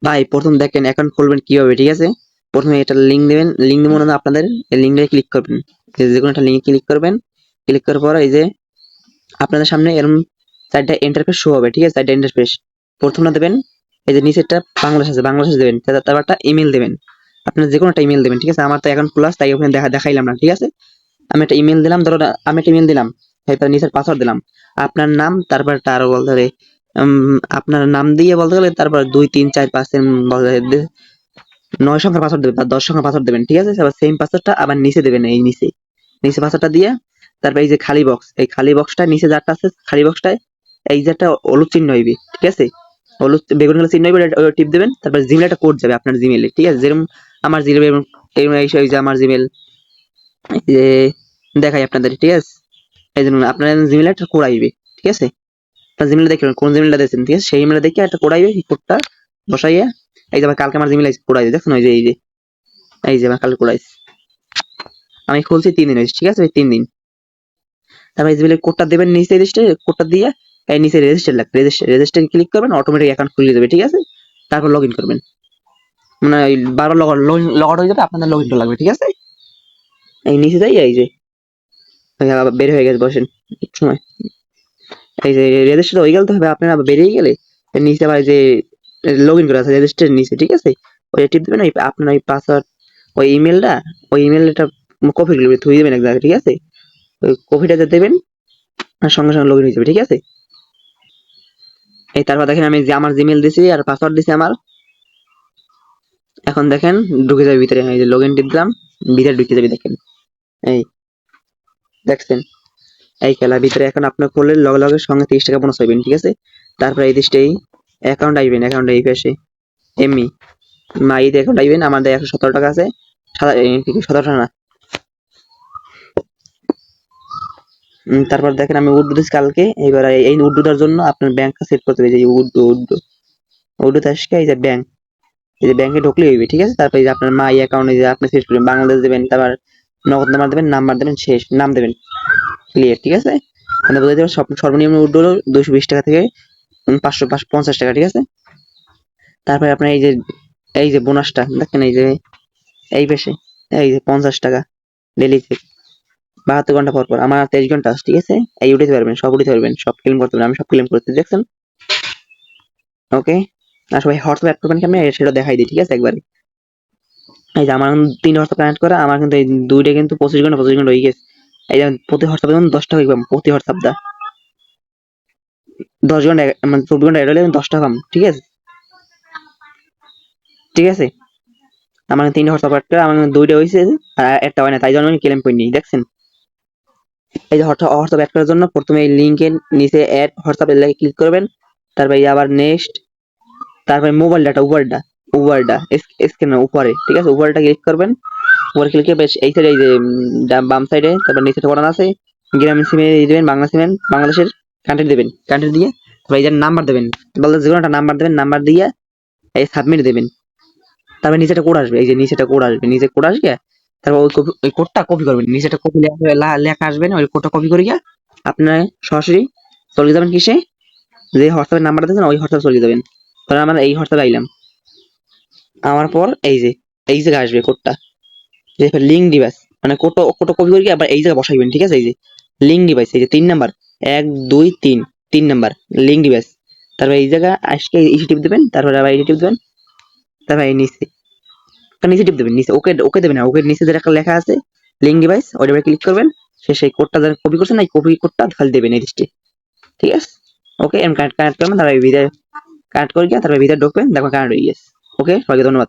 ভাই প্রথম দেখেন অ্যাকাউন্ট খুলবেন কিভাবে, ঠিক আছে? প্রথমে এটা লিঙ্ক দেবেন, লিঙ্ক দেবো না আপনাদের, এই লিঙ্কে ক্লিক করবেন, যে কোনো একটা লিঙ্কে ক্লিক করবেন। ক্লিক করার পর এই যে আপনাদের সামনে এরকম চারটা ইন্টারফেস শো হবে, ঠিক আছে? চারটা ইন্টারফেস। প্রথমটা দেবেন এই যে নিচেরটা বাংলাদেশ আছে, বাংলাদেশ দেবেন, তারপর একটা ইমেল দেবেন, আপনার যে কোনো একটা ইমেল দেবেন, ঠিক আছে? আমার তো অ্যাকাউন্ট খোলা আছে তাই ওখানে দেখাইলাম না, ঠিক আছে? আমি একটা ইমেল দিলাম, ধরো আমি একটা ইমেল দিলাম, এরপর নিচের পাসওয়ার্ড দিলাম, আপনার নাম, তারপর আরো বলতে হবে আপনার নাম দিয়ে বলতে গেলে তারপর 2 3 4 5 বলতে হবে 9 সংখ্যার পাসওয়ার্ড দেবেন বা 10 সংখ্যার পাসওয়ার্ড দেবেন, ঠিক আছে? আবার সেম পাসওয়ার্ডটা আবার নিচে দেবেন, এই নিচে নিচে পাসওয়ার্ডটা দিয়ে তারপর এই যে খালি বক্স, এই খালি বক্সটা নিচে যারটা আছে খালি বক্সটায় এই যে একটা হলুদ চিহ্ন হইবে, ঠিক আছে? হলুদ বেগুনি কালার চিহ্ন হইবে, ওটা টিপ দেবেন, তারপর জিমেল একটা কোড যাবে আপনার জিমেলে, ঠিক আছে? যেরকম আমার জিমেল, এই যে আমার জিমেল যে দেখাই আপনাদের, ঠিক আছে? এই জন্য আপনার জিমেলে একটা কোড আইবে, ঠিক আছে? আপনার জিমেলে দেখবেন কোন জিমেলটা দিয়েছেন, ঠিক আছে? সেই ইমেলে দেখে একটা কোড আইবে, এই কোডটা বসাইয়া এই যে আবার কালকে আমার জিমেলে কোড আইবে, দেখছেন? ওই যে এই যে আমার কালকে কোড আইছে, আমি খুলছি 3 দিন হয়েছে, ঠিক আছে? ওই 3 দিন। তারপর এই জিমেলের কোডটা দেবেন নিচে, রেজিস্টার কোডটা দিয়ে এই নিচে রেজিস্টার লাগবে, রেজিস্টারে ক্লিক করবেন, অটোমেটিক অ্যাকাউন্ট খুলে যাবে, ঠিক আছে? তারপর লগ ইন করবেন, মানে বারবার লগ আউট হয়ে যাবে, আপনাদের লগ ইনটা লাগবে, ঠিক আছে? এই নিচে যাই এই যে আবার বের হয়ে গেছে, বসেন একটু সময়, এই যে রেজিস্টার হয়ে গেলে তো হবে, আপনারা বেরিয়ে গেলে এর নিচে আবার এই যে লগ ইন করা আছে রেজিস্টারের নিচে, ঠিক আছে? ওই টিপ দেবেন, ওই আপনার ওই পাসওয়ার্ড ওই ইমেলটা, ওই ইমেলটা কপি করে থুই দেবেন এক জায়গায়, ঠিক আছে? ওই কপিটা দেবেন আর সঙ্গে সঙ্গে লগ ইন হয়ে যাবে, ঠিক আছে? এই তারপর দেখেন আমি যে আমার জিমেল দিছি আর পাসওয়ার্ড দিছি আমার, এখন দেখেন ঢুকে যাবে ভিতরে, এই যে লগ ইন টিপ দিলাম, ভিতরে ঢুকে যাবে, দেখেন এই দেখছেন এই খেলা ভিতরে। এখন আপনার করলে লগে লগে সঙ্গে 30 টাকা বোনাস পাইবেন, ঠিক আছে? তারপরে এই দৃষ্টি অ্যাকাউন্ট আইবেন, অ্যাকাউন্ট এই পাশে এমনি মাইতে অ্যাকাউন্ট আইবেন, আমাদের 117 টাকা আছে, 17 না। তারপর দেখেন আমি উড্ডু দিচ্ছি কালকে, এবার এই উড্ডুটার জন্য আপনার ব্যাংকটা সেট করতে হবে, যে উড্ডু উড্ডু উড্ডুতে আসকে এই যে ব্যাংক, এই যে ব্যাংকে ঢুকলে হইবে, ঠিক আছে? তারপর এই যে আপনার মাই অ্যাকাউন্টে যে আপনি সেট করবেন, বাংলাদেশ দেবেন, তারপর নগদ নাম্বার দেবেন, শেষ নাম দেবেন, ক্লিয়ার, ঠিক আছে? মানে বোঝাতে পারছি সর্বনিম্ন উড্ডু হলো 220 টাকা থেকে 550 টাকা, ঠিক আছে? তারপরে আপনার এই যে বোনাসটা দেখেন, এই যে এই পেশে এই যে 50 টাকা ডেলি, 72 ঘন্টা পর পর, আমার 23 ঘন্টা আছে, ঠিক আছে? এই উঠাতে পারবেন, সব উঠাতে পারবেন, সব ক্লেম করতে পারবেন, আমি সব ক্লেম করতে দেখছেন। ওকে, আর সবাই হোয়াটসঅ্যাপ অ্যাড করবেন কেমনে সেটা দেখাই দিই, ঠিক আছে? একবারে এই যে আমার 3 হোয়াটসঅ্যাপ কানেক্ট করা, আমার কিন্তু এই দুইটা কিন্তু 25 ঘন্টা হয়ে গেছে। এই যে প্রতি হোয়াটসঅ্যাপে যেমন 10 টাকা পাম, প্রতি হোয়াটসঅ্যাপ দা 10 ঘন্টা মানে 24 ঘন্টা অ্যাড হলে 10 টাকা পাম, ঠিক আছে? ঠিক আছে, আমার 3 হোয়াটসঅ্যাপ অ্যাড করা, আমার কিন্তু দুইটা হয়েছে আর একটা হয় না, তাই জন্য আমি ক্লেম করিনি, দেখছেন? এই যে হোয়াটসঅ্যাপ অ্যাড করার জন্য প্রথমে এই লিঙ্কের নিচে অ্যাড হোয়াটসঅ্যাপ এর ক্লিক করবেন, তারপরে আবার নেক্সট, তারপরে মোবাইল ডাটা উপরটা স্ক্রিনের উপরে, ঠিক আছে? উপরটা ক্লিক করবেন, উপরে ক্লিক করে এই সাইডে এই যে বাম সাইডে, তারপর নিচে বাটন আছে, গ্রামীণ সিমে দিবেন, বাংলা সিমের বাংলাদেশের কান্ট্রি দেবেন, কান্ট্রি দিয়ে তারপর এই যে নাম্বার দেবেন, বলতে যে কোনো একটা নাম্বার দেবেন, নাম্বার দিয়ে এই সাবমিট দেবেন। তারপর নিচে একটা কোড আসবে, এই যে নিচে একটা কোড আসবে, নিচে কোড আসবে, তারপর ওই কোডটা কপি করবেন, নিচে একটা কপি লেখা আসবে না, ওই কোডটা কপি করে গিয়ে আপনার সরাসরি চলে যাবেন কিসে, যে হোয়াটসঅ্যাপের নাম্বার দিয়েছেন ওই হোয়াটসঅ্যাপ চলে যাবেন। ধরেন আমরা এই হোয়াটসঅ্যাপে আইলাম, আমার পর এই জায়গায় আসবে কোডটা, যে লিঙ্ক ডিভাইস, মানে কোডটা কপি করে গিয়ে আবার এই জায়গায় বসাইবেন, ঠিক আছে? এই যে লিঙ্ক ডিভাইস, এই যে 3 নাম্বার, 1 2 3, 3 নাম্বার লিঙ্ক ডিভাইস, তারপর এই জায়গা আজকে এই টিপ দেবেন, তারপর আবার এই টিপ দেবেন, তারপর এই নিচে টিপ দেবেন, নিচে ওকে ওকে দেবেন না, ওকে নিচে যে একটা লেখা আছে লিঙ্ক ডিভাইস, ওইটা ক্লিক করবেন, সেই কোডটা যারা কপি করছেন এই কপি কোডটা খালি দেবেন এই লিস্টে, ঠিক আছে? ওকে, কানেক্ট করবেন, তারপর ভিতরে কানেক্ট করে গিয়ে তারপর ভিতরে ঢুকবেন, দেখবেন কানেক্ট হয়ে গেছে। ওকে, সবাইকে ধন্যবাদ।